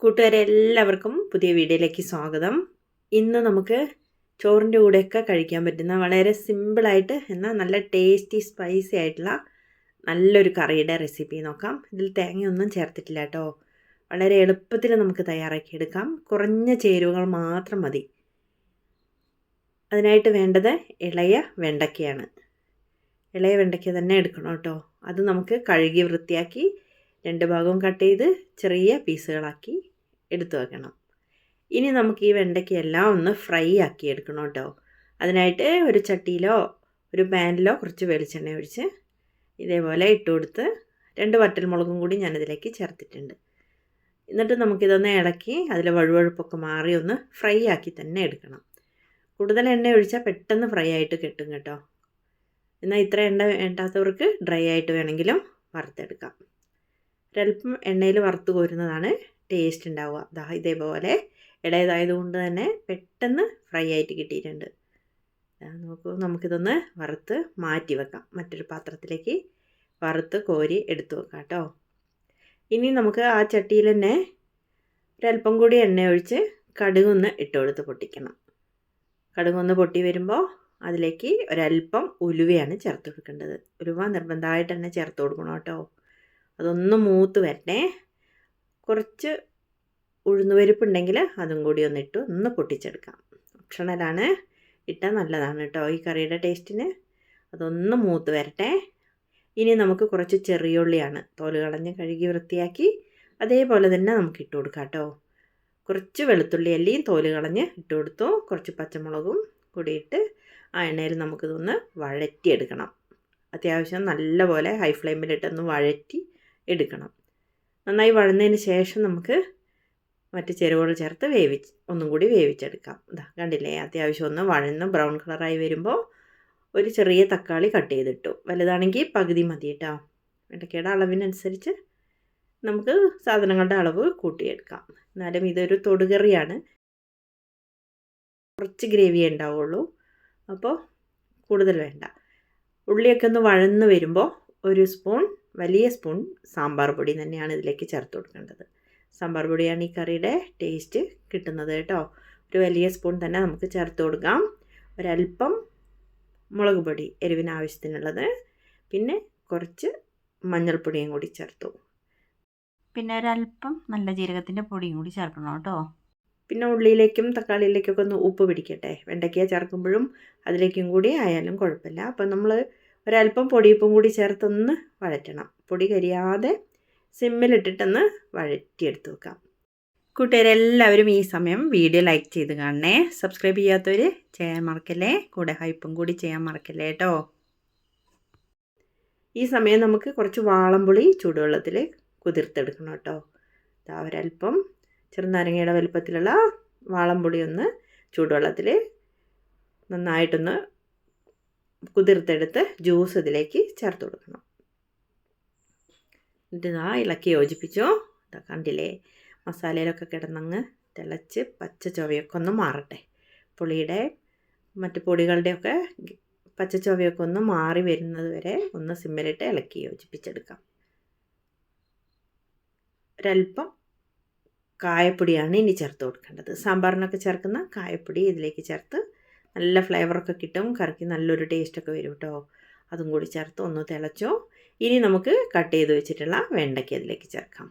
കൂട്ടുകാരെ എല്ലാവർക്കും പുതിയ വീഡിയോയിലേക്ക് സ്വാഗതം. ഇന്ന് നമുക്ക് ചോറിൻ്റെ കൂടെയൊക്കെ കഴിക്കാൻ പറ്റുന്ന വളരെ സിമ്പിളായിട്ട് എന്നാൽ നല്ല ടേസ്റ്റി സ്പൈസി ആയിട്ടുള്ള നല്ലൊരു കറിയുടെ റെസിപ്പി നോക്കാം. ഇതിൽ തേങ്ങയൊന്നും ചേർത്തിട്ടില്ല കേട്ടോ. വളരെ എളുപ്പത്തിൽ നമുക്ക് തയ്യാറാക്കിയെടുക്കാം. കുറഞ്ഞ ചേരുവകൾ മാത്രം മതി. അതിനായിട്ട് വേണ്ടത് ഇളയ വെണ്ടയ്ക്കയാണ്. ഇളയ വെണ്ടയ്ക്ക തന്നെ എടുക്കണം കേട്ടോ. അത് നമുക്ക് കഴുകി വൃത്തിയാക്കി 2 ഭാഗവും കട്ട് ചെയ്ത് ചെറിയ പീസുകളാക്കി എടുത്തു വെക്കണം. ഇനി നമുക്ക് ഈ വെണ്ടയ്ക്കയെല്ലാം ഒന്ന് ഫ്രൈ ആക്കി എടുക്കണം കേട്ടോ. അതിനായിട്ട് ഒരു ചട്ടിയിലോ ഒരു പാനിലോ കുറച്ച് വെളിച്ചെണ്ണ ഒഴിച്ച് ഇതേപോലെ ഇട്ട് കൊടുത്ത് 2 വറ്റൽമുളകും കൂടി ഞാനിതിലേക്ക് ചേർത്തിട്ടുണ്ട്. എന്നിട്ട് നമുക്കിതൊന്ന് ഇളക്കി അതിലെ വഴുവഴുപ്പൊക്കെ മാറി ഒന്ന് ഫ്രൈ ആക്കി തന്നെ എടുക്കണം. കൂടുതൽ എണ്ണ ഒഴിച്ചാൽ പെട്ടെന്ന് ഫ്രൈ ആയിട്ട് കിട്ടും കേട്ടോ. എന്നാൽ ഇത്ര എണ്ണ വേണ്ടാത്തവർക്ക് ഡ്രൈ ആയിട്ട് വേണമെങ്കിലും വറുത്തെടുക്കാം. ഒരല്പം എണ്ണയിൽ വറുത്ത് കോരുന്നതാണ് ടേസ്റ്റ് ഉണ്ടാവുക. ഇതേപോലെ ഇളയതായതുകൊണ്ട് തന്നെ പെട്ടെന്ന് ഫ്രൈ ആയിട്ട് കിട്ടിയിട്ടുണ്ട്. നമുക്കിതൊന്ന് വറുത്ത് മാറ്റി വെക്കാം. മറ്റൊരു പാത്രത്തിലേക്ക് വറുത്ത് കോരി എടുത്തു വെക്കാം കേട്ടോ. ഇനി നമുക്ക് ആ ചട്ടിയിൽ തന്നെ ഒരല്പം കൂടി എണ്ണ ഒഴിച്ച് കടുകൊന്ന് ഇട്ട് കൊടുത്ത് പൊട്ടിക്കണം. കടുകൊന്ന് പൊട്ടി വരുമ്പോൾ അതിലേക്ക് ഒരല്പം ഉലുവയാണ് ചേർത്ത് കൊടുക്കേണ്ടത്. ഉലുവ നിർബന്ധമായിട്ട് തന്നെ ചേർത്ത് കൊടുക്കണം കേട്ടോ. അതൊന്ന് മൂത്ത് വരട്ടെ. കുറച്ച് ഉഴുന്നുപരിപ്പുണ്ടെങ്കിൽ അതും കൂടി ഒന്ന് പൊട്ടിച്ചെടുക്കാം. ഓപ്ഷണലാണ്, ഇട്ടാൽ നല്ലതാണ് കേട്ടോ ഈ കറിയുടെ ടേസ്റ്റിന്. അതൊന്ന് മൂത്ത് വരട്ടെ. ഇനി നമുക്ക് കുറച്ച് ചെറിയ ഉള്ളിയാണ് തോല് കളഞ്ഞ് കഴുകി വൃത്തിയാക്കി അതേപോലെ തന്നെ നമുക്ക് ഇട്ട് കൊടുക്കാം കേട്ടോ. കുറച്ച് വെളുത്തുള്ളി അല്ലിയും തോല് കളഞ്ഞ് ഇട്ട് കൊടുത്തു. കുറച്ച് പച്ചമുളകും കൂടിയിട്ട് ആ എണ്ണയിൽ നമുക്കിതൊന്ന് വഴറ്റിയെടുക്കണം. അത്യാവശ്യം നല്ലപോലെ ഹൈ ഫ്ലെയിമിലിട്ടൊന്ന് വഴറ്റി എടുക്കണം. നന്നായി വഴന്നതിന് ശേഷം നമുക്ക് മറ്റ് ചേരുവകൾ ചേർത്ത് ഒന്നും കൂടി വേവിച്ചെടുക്കാം. കണ്ടില്ലേ, അത്യാവശ്യം ഒന്ന് വഴന്ന് ബ്രൗൺ കളറായി വരുമ്പോൾ ഒരു ചെറിയ തക്കാളി കട്ട് ചെയ്തിട്ടു. വലുതാണെങ്കിൽ പകുതി മതി കേട്ടോ. വെണ്ടയ്ക്കയുടെ അളവിനനുസരിച്ച് നമുക്ക് സാധനങ്ങളുടെ അളവ് കൂട്ടിയെടുക്കാം. എന്നാലും ഇതൊരു തൊടുകറിയാണ്, കുറച്ച് ഗ്രേവി ഉണ്ടാവുള്ളൂ, അപ്പോൾ കൂടുതൽ വേണ്ട. ഉള്ളിയൊക്കെ ഒന്ന് വഴന്ന് വരുമ്പോൾ വലിയ സ്പൂൺ സാമ്പാർ പൊടി തന്നെയാണ് ഇതിലേക്ക് ചേർത്ത് കൊടുക്കേണ്ടത്. സാമ്പാർ പൊടിയാണ് ഈ കറിയുടെ ടേസ്റ്റ് കിട്ടുന്നത് കേട്ടോ. ഒരു വലിയ സ്പൂൺ തന്നെ നമുക്ക് ചേർത്ത് കൊടുക്കാം. ഒരല്പം മുളക് പൊടി എരിവിന് ആവശ്യത്തിനുള്ളത്, പിന്നെ കുറച്ച് മഞ്ഞൾപ്പൊടിയും കൂടി ചേർത്തു. പിന്നെ ഒരല്പം നല്ല ജീരകത്തിൻ്റെ പൊടിയും കൂടി ചേർക്കണം കേട്ടോ. പിന്നെ ഉള്ളിയിലേക്കും തക്കാളിയിലേക്കൊക്കെ ഒന്ന് ഉപ്പ് പിടിക്കട്ടെ. വെണ്ടയ്ക്ക ചേർക്കുമ്പോഴും അതിലേക്കും കൂടി ആയാലും കുഴപ്പമില്ല. അപ്പം നമ്മൾ ഒരല്പം പൊടിയുപ്പും കൂടി ചേർത്തൊന്ന് വഴറ്റണം. പൊടി കരിയാതെ സിമ്മിലിട്ടിട്ടൊന്ന് വഴറ്റിയെടുത്ത് വെക്കാം. കൂട്ടുകാരെല്ലാവരും ഈ സമയം വീഡിയോ ലൈക്ക് ചെയ്ത് കാണണേ. സബ്സ്ക്രൈബ് ചെയ്യാത്തവർ ചെയ്യാൻ മറക്കല്ലേ. കൂടെ ഹൈപ്പും കൂടി ചെയ്യാൻ മറക്കല്ലേ കേട്ടോ. ഈ സമയം നമുക്ക് കുറച്ച് വാളംപുളി ചൂടുവെള്ളത്തിൽ കുതിർത്തെടുക്കണം കേട്ടോ. ഒരല്പം ചെറുനാരങ്ങയുടെ വലുപ്പത്തിലുള്ള വാളംപുളി ഒന്ന് ചൂടുവെള്ളത്തിൽ നന്നായിട്ടൊന്ന് കുതിർത്തെടുത്ത് ജ്യൂസ് ഇതിലേക്ക് ചേർത്ത് കൊടുക്കണം. എന്നിട്ട് ഇളക്കി യോജിപ്പിച്ചോ. കണ്ടില്ലേ, മസാലയിലൊക്കെ കിടന്നങ്ങ് തിളച്ച് പച്ച ചൊവയൊക്കെ ഒന്ന് മാറട്ടെ. പുളിയുടെ മറ്റ് പൊടികളുടെയൊക്കെ പച്ച ചൊവയൊക്കെ ഒന്ന് മാറി വരുന്നത് വരെ ഒന്ന് സിമ്മിലിട്ട് ഇളക്കി യോജിപ്പിച്ചെടുക്കാം. ഒരല്പം കായപ്പൊടിയാണ് ഇനി ചേർത്ത് കൊടുക്കേണ്ടത്. സാമ്പാറിനൊക്കെ ചേർക്കുന്ന കായപ്പൊടി ഇതിലേക്ക് ചേർത്ത് നല്ല ഫ്ലേവറൊക്കെ കിട്ടും. കറിക്ക് നല്ലൊരു ടേസ്റ്റൊക്കെ വരും കേട്ടോ. അതും കൂടി ചേർത്ത് ഒന്ന് തിളച്ചോ. ഇനി നമുക്ക് കട്ട് ചെയ്ത് വെച്ചിട്ടുള്ള വെണ്ടയ്ക്ക അതിലേക്ക് ചേർക്കാം.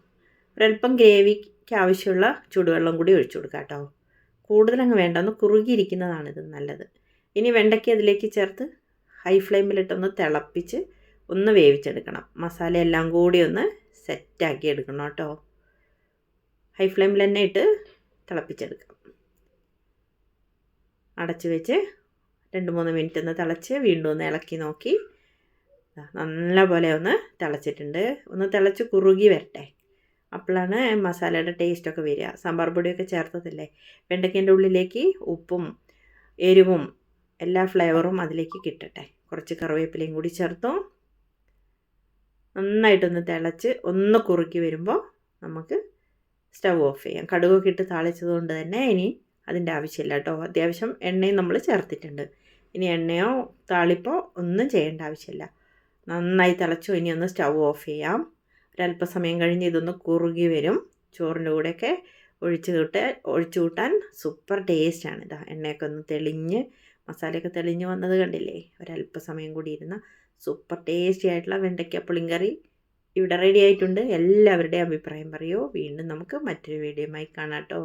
ഒരല്പം ഗ്രേവിക്ക് ആവശ്യമുള്ള ചൂടുവെള്ളം കൂടി ഒഴിച്ചു കൊടുക്കാം കേട്ടോ. കൂടുതലങ്ങ് വേണ്ട, ഒന്ന് കുറുകിയിരിക്കുന്നതാണിത് നല്ലത്. ഇനി വെണ്ടയ്ക്ക അതിലേക്ക് ചേർത്ത് ഹൈ ഫ്ലെയിമിലിട്ടൊന്ന് തിളപ്പിച്ച് ഒന്ന് വേവിച്ചെടുക്കണം. മസാല എല്ലാം കൂടി ഒന്ന് സെറ്റാക്കി എടുക്കണം കേട്ടോ. ഹൈ ഫ്ലെയിമിൽ തന്നെ ഇട്ട് തിളപ്പിച്ചെടുക്കാം. അടച്ച് വെച്ച് 2-3 മിനിറ്റ് ഒന്ന് തിളച്ച് വീണ്ടും ഒന്ന് ഇളക്കി നോക്കി. നല്ലപോലെ ഒന്ന് തിളച്ചിട്ടുണ്ട്. ഒന്ന് തിളച്ച് കുറുകി വരട്ടെ. അപ്പോഴാണ് മസാലയുടെ ടേസ്റ്റൊക്കെ വരിക. സാമ്പാർ പൊടിയൊക്കെ ചേർത്തതല്ലേ. വെണ്ടയ്ക്കേൻ്റെ ഉള്ളിലേക്ക് ഉപ്പും എരിവും എല്ലാ ഫ്ലേവറും അതിലേക്ക് കിട്ടട്ടെ. കുറച്ച് കറിവേപ്പിലയും കൂടി ചേർത്തു. നന്നായിട്ടൊന്ന് തിളച്ച് ഒന്ന് കുറുക്കി വരുമ്പോൾ നമുക്ക് സ്റ്റവ് ഓഫ് ചെയ്യാം. കടുകൊക്കെ ഇട്ട് താളിച്ചതുകൊണ്ട് തന്നെ ഇനി അതിൻ്റെ ആവശ്യമില്ല കേട്ടോ. അത്യാവശ്യം എണ്ണയും നമ്മൾ ചേർത്തിട്ടുണ്ട്. ഇനി എണ്ണയോ താളിപ്പോ ഒന്നും ചെയ്യേണ്ട ആവശ്യമില്ല. നന്നായി തിളച്ചു. ഇനി ഒന്ന് സ്റ്റവ് ഓഫ് ചെയ്യാം. ഒരല്പസമയം കഴിഞ്ഞ് ഇതൊന്ന് കുറുകി വരും. ചോറിൻ്റെ കൂടെയൊക്കെ ഒഴിച്ചു കൂട്ടാൻ സൂപ്പർ ടേസ്റ്റാണ്. ഇതാ എണ്ണയൊക്കെ ഒന്ന് തെളിഞ്ഞ് മസാലയൊക്കെ തെളിഞ്ഞ് വന്നത് കണ്ടില്ലേ. ഒരല്പസമയം കൂടി ഇരുന്ന സൂപ്പർ ടേസ്റ്റി ആയിട്ടുള്ള വെണ്ടയ്ക്ക പുളിങ്കറി ഇവിടെ റെഡി ആയിട്ടുണ്ട്. എല്ലാവരുടെയും അഭിപ്രായം പറയൂ. വീണ്ടും നമുക്ക് മറ്റൊരു വീഡിയോയുമായി കാണാം കേട്ടോ.